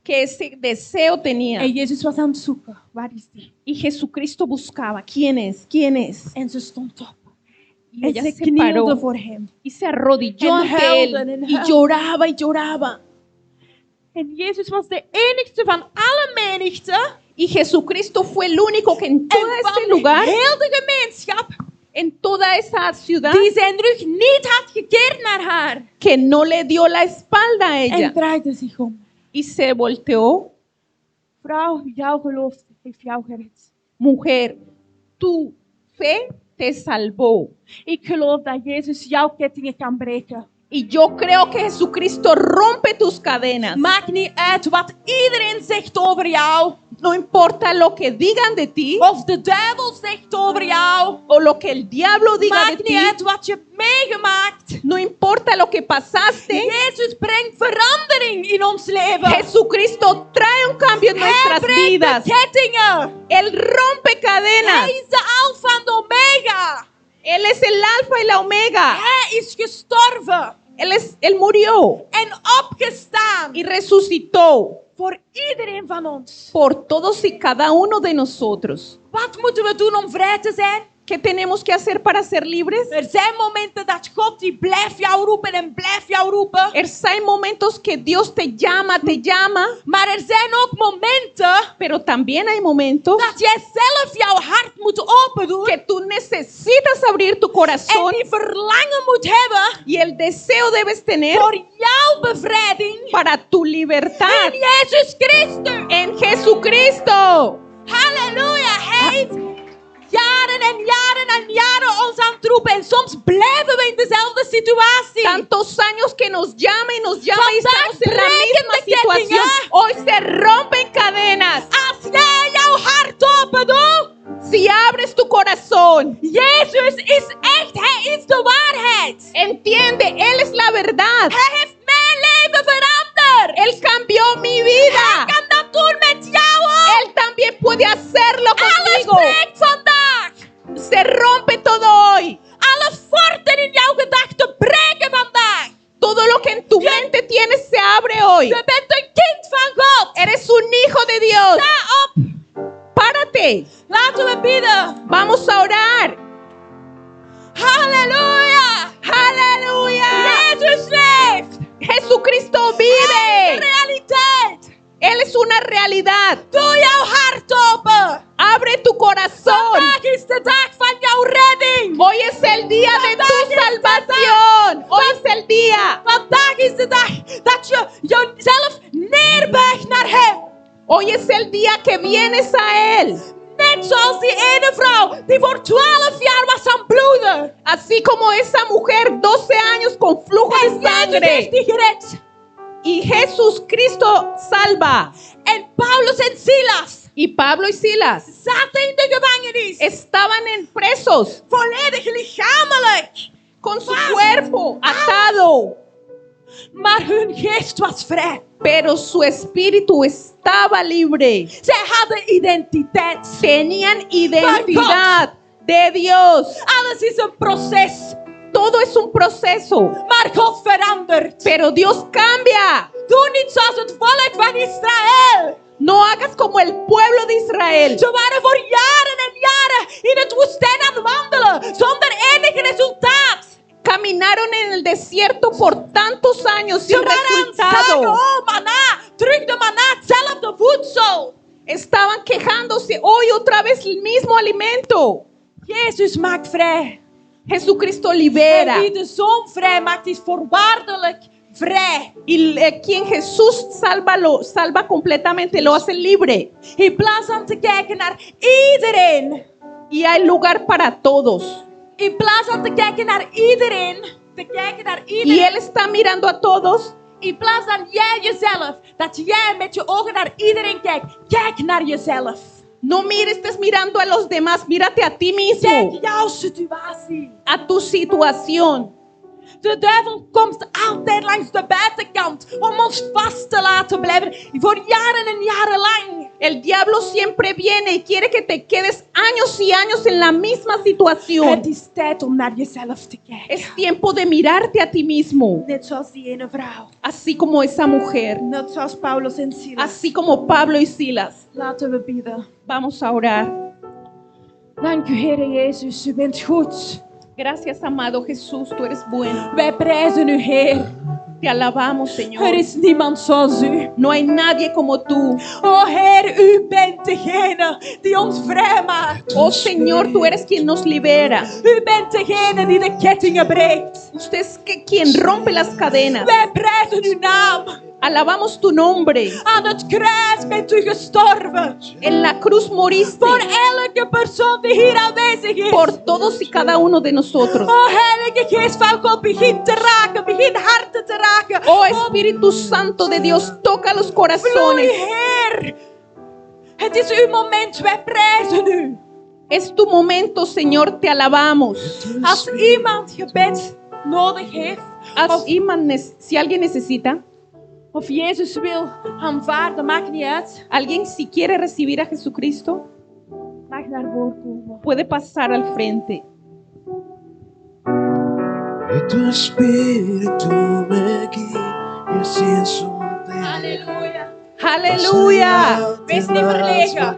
que ese deseo tenía. En Jezus was aan het zoeken. Waar is die? Y Jesucristo buscaba, ¿quién es? ¿Quién es? En ze stond op. Y En ella ze se knielde paró voor hem. y se arrodilló En ante huilde él en y huilde. lloraba y lloraba. En Jezus was de enigste van alle menigte. Y Jesucristo fue el único que en En todo ese van lugar, heel de gemeenschap en toda esa ciudad, die zijn rug niet had gekeerd naar haar. que no le dio la espalda a En ella draaide zich om. y se volteó. Vrouw, jouw geloof heeft jou gered. Mujer, tu fe te salvó. Ik geloof dat Jezus jouw kettingen kan breken. Y yo creo que Jesucristo rompe tus cadenas. Maakt niet uit wat iedereen zegt over jou. No importa lo que digan de ti Of de duivel zegt over jou. o lo que el diablo diga de Maakt niet ti. uit wat je hebt meegemaakt. No importa lo que pasaste. Jezus brengt verandering in ons leven. Jesucristo trae un cambio en Hij nuestras breekt vidas. de kettingen. Él rompe cadenas. Hij is de alfa en de omega. Él es el alfa y la omega. Hij is gestorven Él murió en opgestaan. y resucitó Voor iedereen van ons. por todos y cada uno de nosotros. Wat moeten we doen om vrij te zijn? ¿Qué tenemos que hacer para ser libres? Er zijn momenten dat God die blijft jou roepen en blijft jou roepen. Hay momentos que Dios te llama, Maar er zijn ook momenten pero también hay momentos dat jij zelf jouw hart moet open doen. que tú necesitas abrir tu En corazón die verlangen moet hebben y el deseo debes tener voor jouw bevrijding. para tu libertad In Jezus Christus. en Jesucristo. Halleluja. Hij heeft jaren en jaren en jaren ons aan het roepen. En soms blijven we in dezelfde situatie. Tantos años que nos llama y y Vandaag estamos en la breken misma de kettingen. situación. Hoy se rompen cadenas. Als jij jouw hart open doet. Si abres tu corazón, Jezus is echt. Hij is de waarheid. entiende, Él es la verdad. Hij heeft mijn leven veranderd. Él cambió mi vida. Hij kan dat doen met jou ook. Él también puede hacerlo Alles contigo. breekt vandaag. Se rompe todo hoy. Alle forten in jouw gedachten breken vandaag. Todo lo que en tu mente tienes se abre hoy. Je bent een kind van God. Eres un hijo de Dios. Sta op. Párate. Laten we bidden. Vamos a orar. Halleluja. Aleluya. Jezus leeft. Jesucristo Hij is vive. de realiteit. Él es una realidad. Doe jouw hart open. Abre tu corazón. Vandaag is de dag van jouw redding. Hoy es el día de tu Vandaag is de salvación. Hoy es el día. Vandaag is de dag dat je jezelf neerbuigt naar hem. Hoy es el día que vienes a Él. Net zoals die ene vrouw die voor 12 jaar was aan bloeden. Así como esa mujer, 12 años con flujo En de Jezus heeft sangre. die gered. Y Jesús Cristo salva. En Paulus en Silas Y Pablo y Silas zaten in de gevangenis. estaban presos Volledig lichamelijk. con su cuerpo atado, Maar hun geest was vrij. pero su espíritu estaba libre. Zij hadden identiteit. Tenían identidad de Dios. Alles is een proces. Todo es un proceso, Maar God verandert. pero Dios cambia. Doe niet zoals het volk van Israël. No hagas como el pueblo de Israel. Ze waren voor jaren en jaren in het woestijn aan het wandelen zonder enig resultaat. Caminaron en el desierto por tantos años sin Ze waren aan het zeggen, resultado. oh maná, terug de maná, hetzelfde voedsel. Estaban quejándose hoy otra vez el mismo alimento. Jezus maakt vrij. Jesucristo En libera. wie de Zoon vrij maakt, is voorwaardelijk vrij. Y quien Jesús salva completamente, lo hace libre. In plaats van te kijken naar iedereen. Y hay lugar para todos. In plaats van te kijken naar iedereen. Te kijken naar Y iedereen. Él está mirando a todos. In plaats van jij jezelf, dat jij met je ogen naar iedereen kijkt. Kijk naar jezelf. No mires, estés mirando a los demás. Mírate a ti mismo. Kijk jouw situatie. A tu situación. De duivel komt altijd langs de buitenkant om ons vast te laten blijven voor jaren en jaren lang. El diablo siempre viene y quiere que te quedes años y años en la misma situación. Het is tijd om naar jezelf te kijken. Es tiempo de mirarte a ti mismo. Net zoals die ene vrouw. Así como esa mujer. Net zoals Paulus en Silas. Así como Pablo y Silas. Laten we bidden. Vamos a orar. Dank u, Heere Jezus. U bent goed. Gracias, amado Jesús, tú eres bueno. Wij prijzen u, Heer. Te alabamos, Señor. Er is niemand zoals u. No hay nadie como tú. O Heer, u bent degene die ons vrijmaakt. Oh Señor, tú eres quien nos libera. U bent degene die de kettingen breekt. Usted es quien rompe las cadenas. Wij prijzen uw naam. Alabamos tu nombre. Aan het kruis bent u gestorven. En la cruz moriste Voor elke persoon die hier aanwezig is. por todos y cada uno de nosotros. O Heilige Geest van God, begin te raken. Begin harten te raken. Oh Espíritu Santo de Dios, toca los Vloei, corazones. Heer. Het is uw moment. Wij prijzen u. Es tu momento, Señor, te alabamos. Als iemand gebed nodig heeft. Si alguien necesita, Of Jezus wil aanvaarden, maakt niet uit. alguien si quiere recibir a Jesucristo, Mag naar voren komen. puede pasar al frente. Que tu espíritu me guíe si en su monte. Halleluja. Aleluya. Wees niet verlegen.